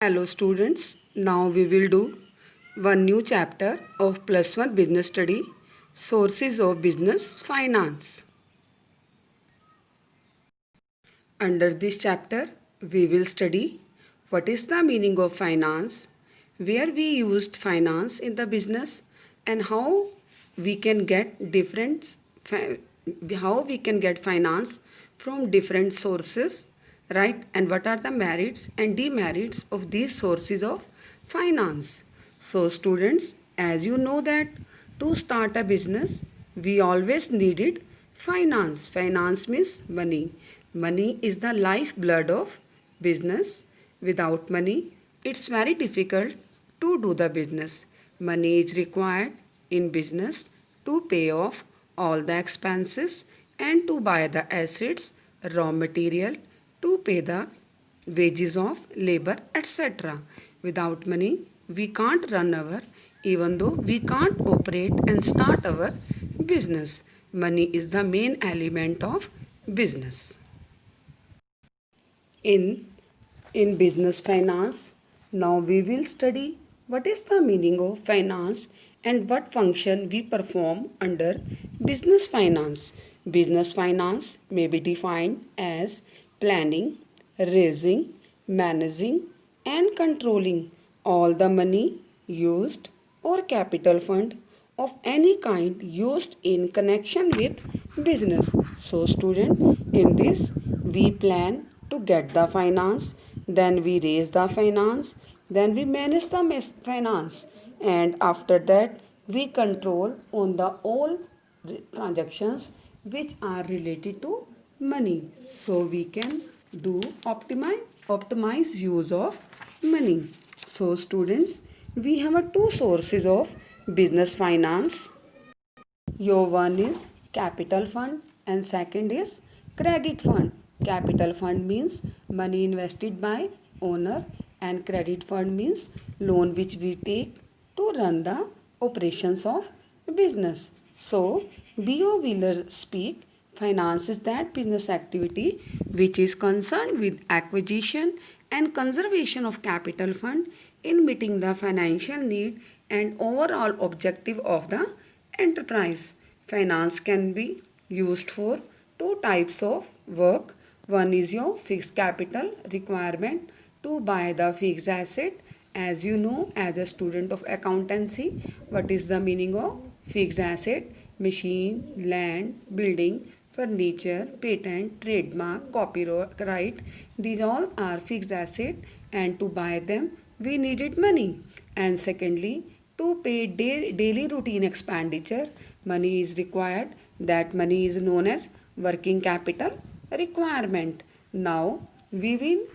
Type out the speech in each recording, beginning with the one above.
Hello students, now we will do one new chapter of plus 1 business study, sources of business finance. Under this chapter, we will study what is the meaning of finance, where we used finance in the business, and how we can get finance from different sources, right? And what are the merits and demerits of these sources of finance? So students, as you know that to start a business, we always needed finance. Finance means money. Money is the lifeblood of business. Without money, it's very difficult to do the business. Money is required in business to pay off all the expenses and to buy the assets, raw material, to pay the wages of labor, etc. Without money, we can't run our, even though we can't operate and start our business. Money is the main element of business. In business finance, now we will study what is the meaning of finance and what function we perform under business finance. Business finance may be defined as planning, raising, managing and controlling all the money used or capital fund of any kind used in connection with business. So student, in this we plan to get the finance, then we raise the finance, then we manage the finance, and after that we control on the all transactions which are related to money, so we can do optimize use of money. So students, we have two sources of business finance. Your one is capital fund and second is credit fund. Capital fund means money invested by owner and credit fund means loan which we take to run the operations of business. So, B.O. Wheeler speak, finance is that business activity which is concerned with acquisition and conservation of capital fund in meeting the financial need and overall objective of the enterprise. Finance can be used for two types of work. One is your fixed capital requirement to buy the fixed asset. As you know, as a student of accountancy, what is the meaning of fixed asset? Machine, land, building, furniture, patent, trademark, copyright. These all are fixed asset, and to buy them we needed money. And secondly, to pay daily routine expenditure, money is required. That money is known as working capital requirement. Now we will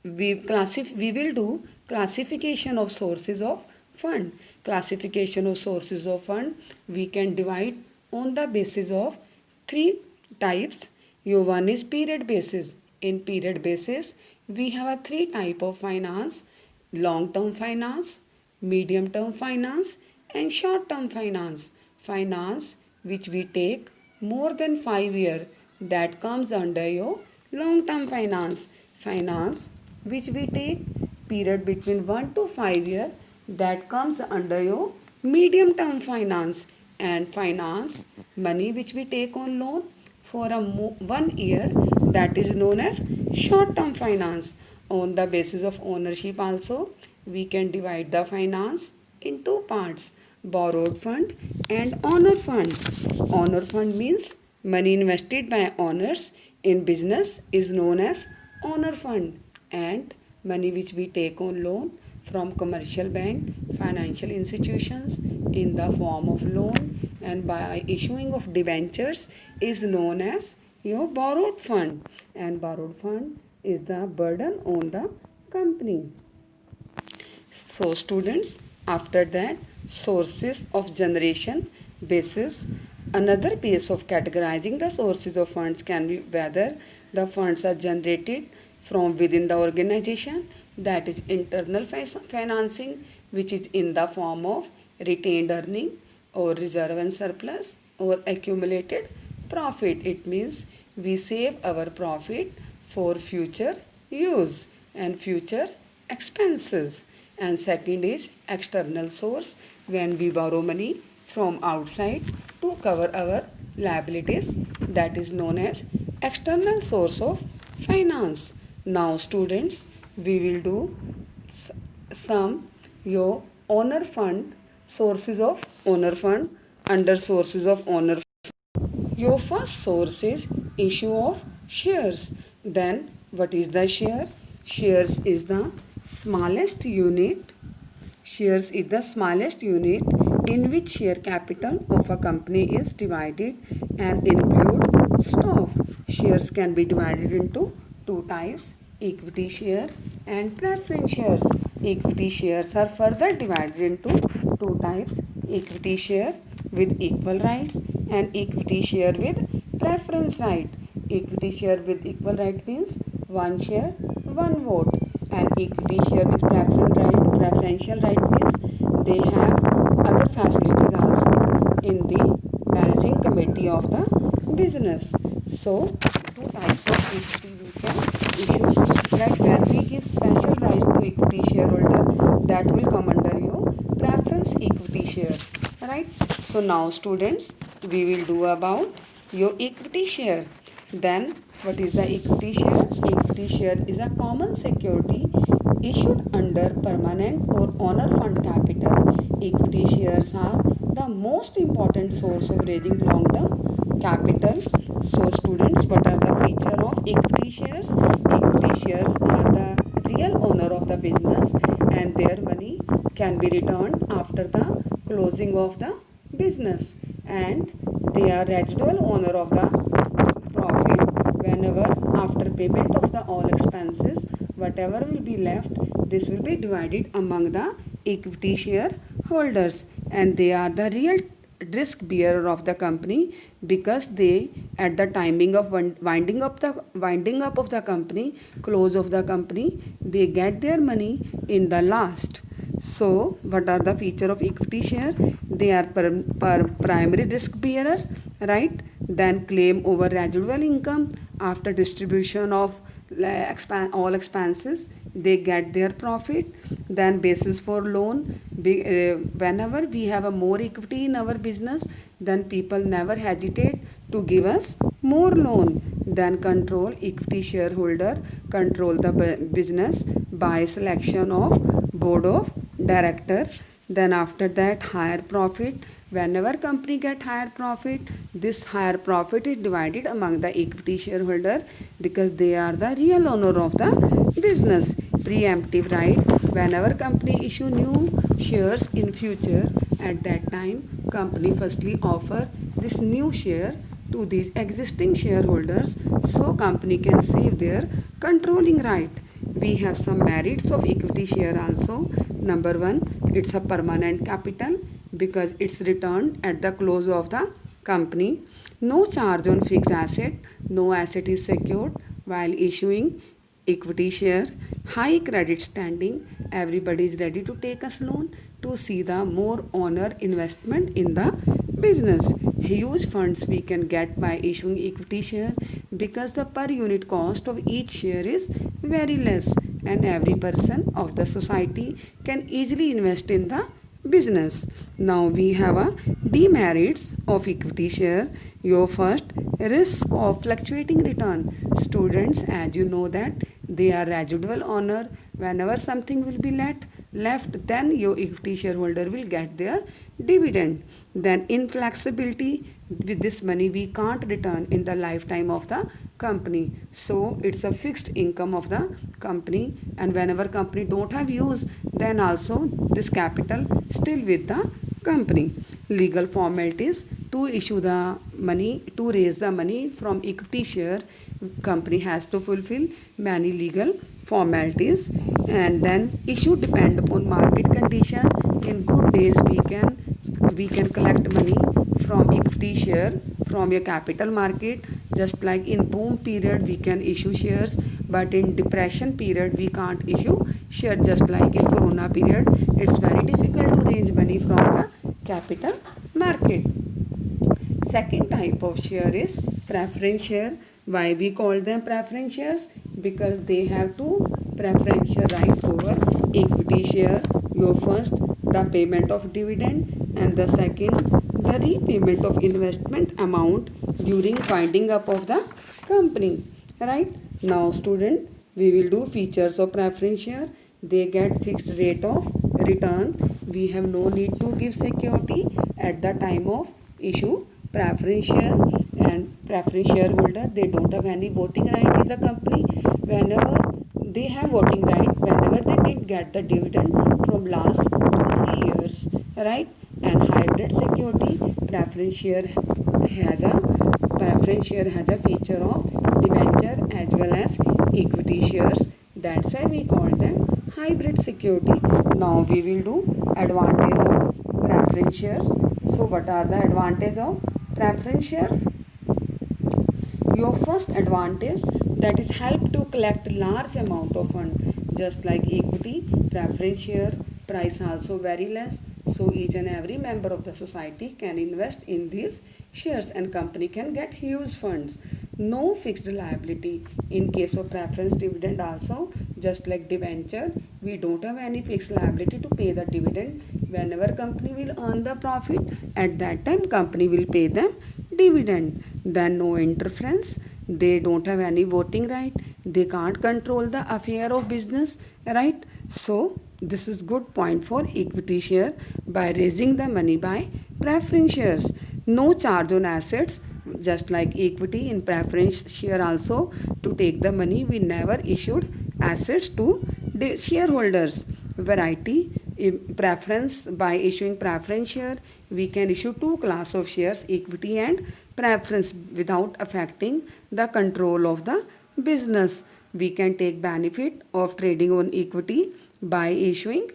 do classification of sources of fund. Classification of sources of fund we can divide on the basis of three types. Your one is period basis. In period basis, we have a three type of finance: long term finance, medium term finance and short term finance. Finance which we take more than 5 years, that comes under your long term finance. Finance which we take period between 1 to 5 years, that comes under your medium term finance. And finance money which we take on loan for 1 year, that is known as short term finance. On the basis of ownership also, we can divide the finance in two parts: borrowed fund and owner fund. Owner fund means money invested by owners in business is known as owner fund, and money which we take on loan from commercial bank, financial institutions in the form of loan and by issuing of debentures is known as your borrowed fund, and borrowed fund is the burden on the company. So students, after that, sources of generation basis. Another piece of categorizing the sources of funds can be whether the funds are generated from within the organization, that is internal financing, which is in the form of retained earning or reserve and surplus or accumulated profit. It means we save our profit for future use and future expenses. And second is external source, when we borrow money from outside to cover our liabilities, that is known as external source of finance. Now students, we will do some your owner fund, sources of owner fund. Under sources of owner, your first source is issue of shares. Then what is the share? Shares is the smallest unit. Shares is the smallest unit in which share capital of a company is divided and include stock. Shares can be divided into two types: equity share and preference shares. Equity shares are further divided into two types: equity share with equal rights and equity share with preference right. Equity share with equal right means one share, one vote, and equity share with preferential right means they have other facilities also in the managing committee of the business. So two types of equity we can issue. That when we give special rights to equity shareholder, that will come under your preference equity shares, right? So now students, we will do about your equity share. Then what is the equity share? Equity share is a common security issued under permanent or owner fund capital. Equity shares are the most important source of raising long-term capital. So students, what are the features of equity shares? Equity shares are the real owner of the business and their money can be returned after the closing of the business, and they are residual owner of the profit whenever after payment of the all expenses whatever will be left, this will be divided among the equity shareholders, and they are the real risk bearer of the company because they at the timing of winding up of the company, close of the company, they get their money in the last. So what are the feature of equity share? They are primary risk bearer, right? Then claim over residual income after distribution of all expenses, they get their profit. Then basis for loan, whenever we have a more equity in our business, then people never hesitate to give us more loan. Then control, equity shareholder control the business by selection of board of director. Then after that, higher profit, whenever company get higher profit, this higher profit is divided among the equity shareholder because they are the real owner of the business. Preemptive right, whenever company issue new shares in future, at that time company firstly offer this new share to these existing shareholders so company can save their controlling right. We have some merits of equity share also. Number one, it's a permanent capital because it's returned at the close of the company. No charge on fixed asset, no asset is secured while issuing equity share. High credit standing, everybody is ready to take us loan to see the more honor investment in the business. Huge funds we can get by issuing equity share because the per unit cost of each share is very less and every person of the society can easily invest in the business. Now we have a demerits of equity share. Your first, risk of fluctuating return. Students, as you know that they are residual owner, whenever something will be left, then your equity shareholder will get their dividend. Then inflexibility, with this money we can't return in the lifetime of the company, so it's a fixed income of the company, and whenever company don't have use, then also this capital still with the company. Legal formalities, to issue the money, to raise the money from equity share, company has to fulfill many legal formalities. And then issue depend upon market condition. In good days we can collect money from equity share from your capital market, just like in boom period we can issue shares, but in depression period we can't issue share. Just like in corona period, it's very difficult to raise money from the capital market. Second type of share is preference share. Why we call them preference shares? Because they have two preferential right over equity share. Your first, the payment of dividend, and the second, the repayment of investment amount during winding up of the company. Right? Now, student, we will do features of preference share. They get fixed rate of return. We have no need to give security at the time of issue preference share, and preference shareholder, they don't have any voting right in the company. Whenever they have voting right whenever they did get the dividend from last 2 3 years, right? And hybrid security, preference share has a feature of debenture as well as equity shares. That's why we call them hybrid security. Now we will do advantage of preference shares. So what are the advantage of preference shares? Your first advantage, that is help to collect large amount of fund. Just like equity, preference share price also very less, so each and every member of the society can invest in these shares and company can get huge funds. No fixed liability in case of preference dividend also. Just like debenture, we don't have any fixed liability to pay the dividend. Whenever company will earn the profit, at that time company will pay them dividend. Then no interference, they don't have any voting right, they can't control the affair of business, right? So this is good point for equity share. By raising the money by preference shares, no charge on assets. Just like equity, in preference share also, to take the money we never issued assets to the shareholders. Variety in preference, by issuing preference share we can issue two class of shares, equity and preference, without affecting the control of the business. We can take benefit of trading on equity by issuing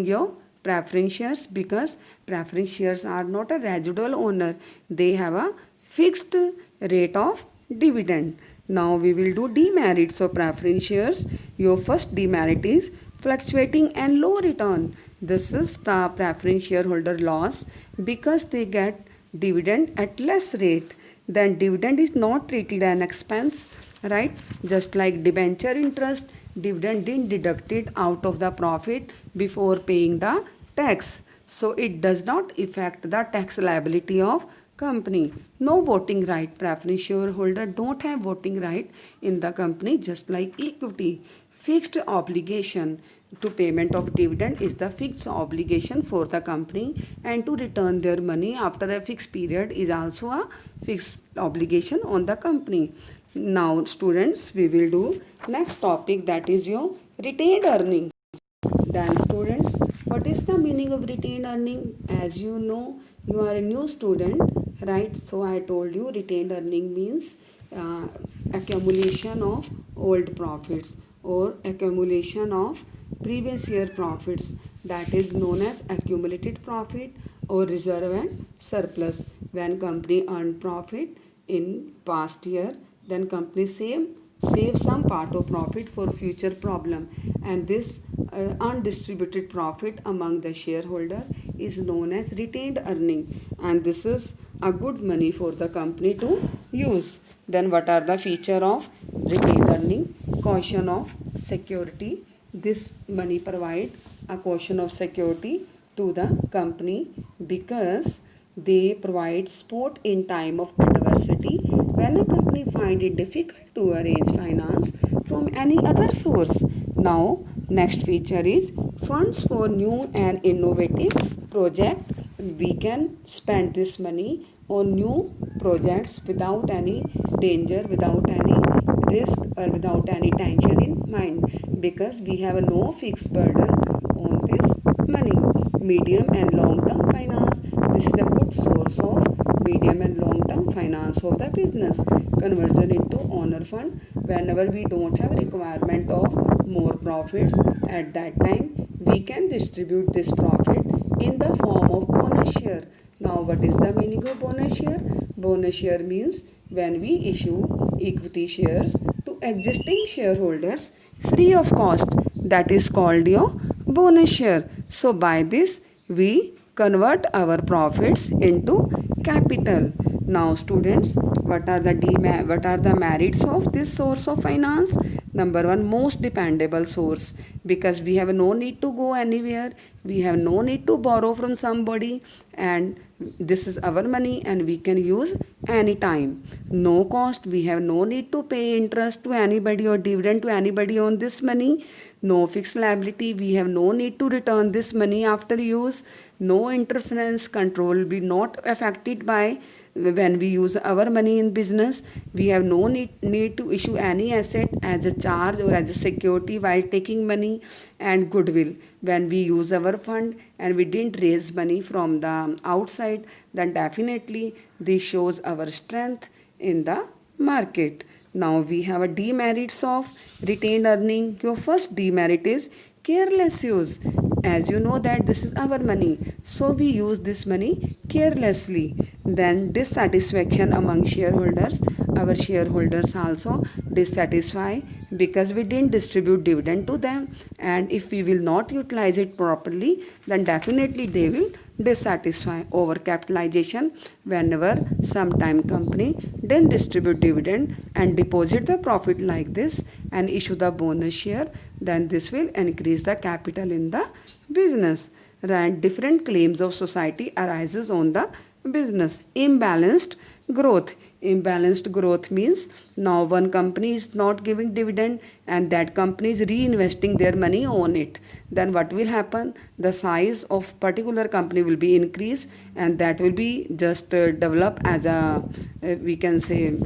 your preference shares, because preference shares are not a residual owner, they have a fixed rate of dividend. Now we will do demerits of preference shares. Your first demerit is fluctuating and low return. This is the preference shareholder loss, because they get dividend at less rate. Then dividend is not treated as an expense, right? Just like debenture interest, dividend is deducted out of the profit before paying the tax, so it does not affect the tax liability of company. No voting right, preference shareholder don't have voting right in the company. Just like equity, fixed obligation to payment of dividend is the fixed obligation for the company, and to return their money after a fixed period is also a fixed obligation on the company. Now students, we will do next topic, that is your retained earning. Then students, what is the meaning of retained earning? As you know, you are a new student, right? So I told you retained earning means accumulation of old profits or accumulation of previous year profits, that is known as accumulated profit or reserve and surplus. When company earned profit in past year, then company save some part of profit for future problem, and this undistributed profit among the shareholder is known as retained earning, and this is a good money for the company to use. Then what are the feature of retained earning? Caution of security. This money provide a caution of security to the company, because they provide support in time of adversity when a company find it difficult to arrange finance from any other source. Now next feature is funds for new and innovative project. We can spend this money on new projects without any danger, without any risk, or without any tension in mind, because we have no fixed burden on this money. Medium and long term finance, this is a good source of medium and long term finance of the business. Conversion into owner fund, whenever we don't have requirement of more profits, at that time we can distribute this profit in the form of bonus share. Now what is the meaning of bonus share? Bonus share means when we issue equity shares to existing shareholders free of cost, that is called your bonus share. So by this we convert our profits into capital. Now students, what are the merits of this source of finance? number one most dependable source, because we have no need to go anywhere, we have no need to borrow from somebody, and this is our money and we can use anytime. No cost, we have no need to pay interest to anybody or dividend to anybody on this money. No fixed liability, we have no need to return this money after use. No interference, control will be not affected by when we use our money in business. We have no need to issue any asset as a charge or as a security while taking money. And goodwill, when we use our fund and we didn't raise money from the outside, then definitely this shows our strength in the market. Now we have a demerits of retained earning. Your first demerit is careless use. As you know that this is our money, so we use this money carelessly. Then dissatisfaction among shareholders. Our shareholders also dissatisfy because we didn't distribute dividend to them, and if we will not utilize it properly, then definitely they will dissatisfy. Overcapitalization, whenever sometime company then distribute dividend and deposit the profit like this and issue the bonus share, then this will increase the capital in the business. Right? Different claims of society arises on the business. Imbalanced growth. Imbalanced growth means now one company is not giving dividend and that company is reinvesting their money on it. Then what will happen? The size of particular company will be increased, and that will be just develop as a we can say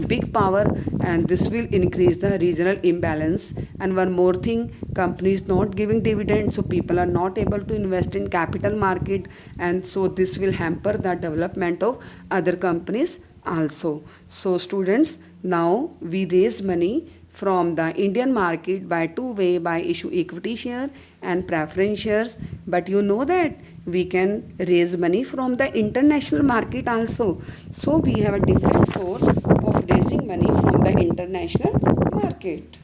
big power, and this will increase the regional imbalance. And one more thing, company is not giving dividend, so people are not able to invest in capital market, and so this will hamper the development of other companies also. So students, now we raise money from the Indian market by two way, by issue equity share and preference shares, but you know that we can raise money from the international market also. So we have a different source of raising money from the international market.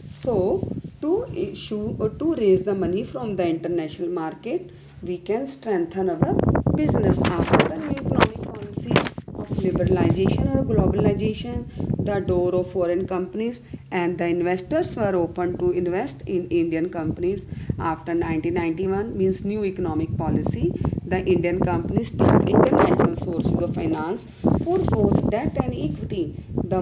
So to issue or to raise the money from the international market, we can strengthen our business. After the new economic policy of liberalization or globalization, the door of foreign companies and the investors were open to invest in Indian companies. After 1991 means new economic policy, the Indian companies tap international sources of finance for both debt and equity. The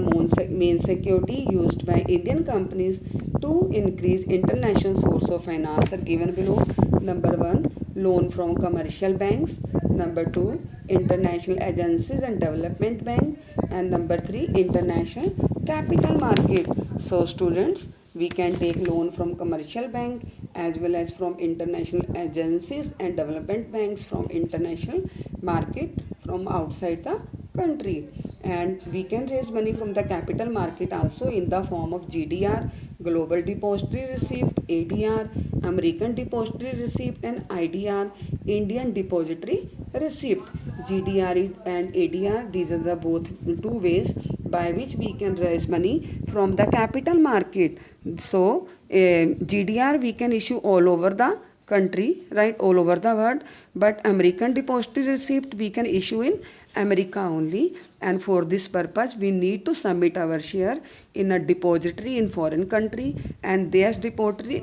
main security used by Indian companies to increase international source of finance are given below. Number one, loan from commercial banks. Number two, international agencies and development bank. And number three, international capital market. So students, we can take loan from commercial bank as well as from international agencies and development banks from international market from outside the country. And we can raise money from the capital market also in the form of GDR, Global Depository Receipt, ADR, American Depository Receipt, and IDR, Indian Depository Receipt. GDR and ADR, these are the both two ways by which we can raise money from the capital market. So GDR we can issue all over the country, right, all over the world, but American Depository Receipt we can issue in America only, and for this purpose we need to submit our share in a depository in foreign country, and that depository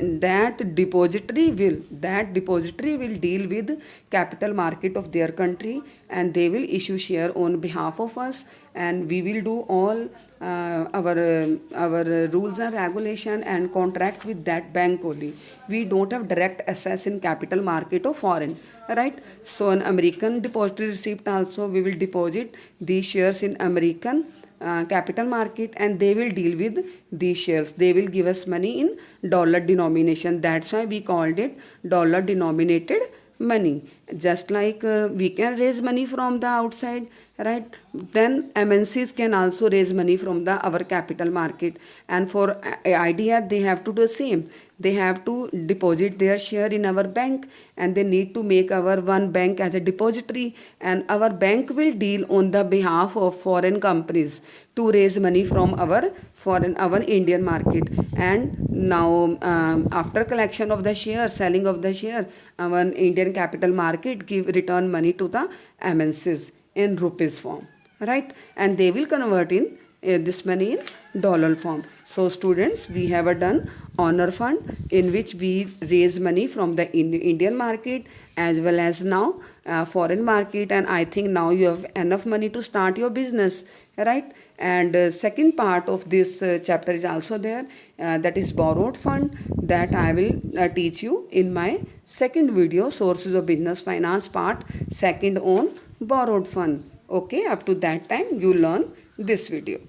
will deal with capital market of their country, and they will issue share on behalf of us, and we will do all our rules and regulation and contract with that bank only. We don't have direct access in capital market of foreign, right? So an American depository receipt also we will deposit these shares in American capital market, and they will deal with these shares. They will give us money in dollar denomination. That's why we called it dollar denominated money. Just like we can raise money from the outside, right? Then MNCs can also raise money from the our capital market, and for IDR they have to do the same. They have to deposit their share in our bank, and they need to make our one bank as a depository, and our bank will deal on the behalf of foreign companies to raise money from our Indian market. And now after collection of the share, selling of the share, our Indian capital market give return money to the MNCs in rupees form, right? And they will convert in this money in dollar form. So students, we have a done honor fund in which we raise money from the Indian market as well as now foreign market, and I think now you have enough money to start your business, right? And second part of this chapter is also there, that is borrowed fund, that I will teach you in my second video, sources of business finance part second on borrowed fund. Okay, up to that time you learn this video.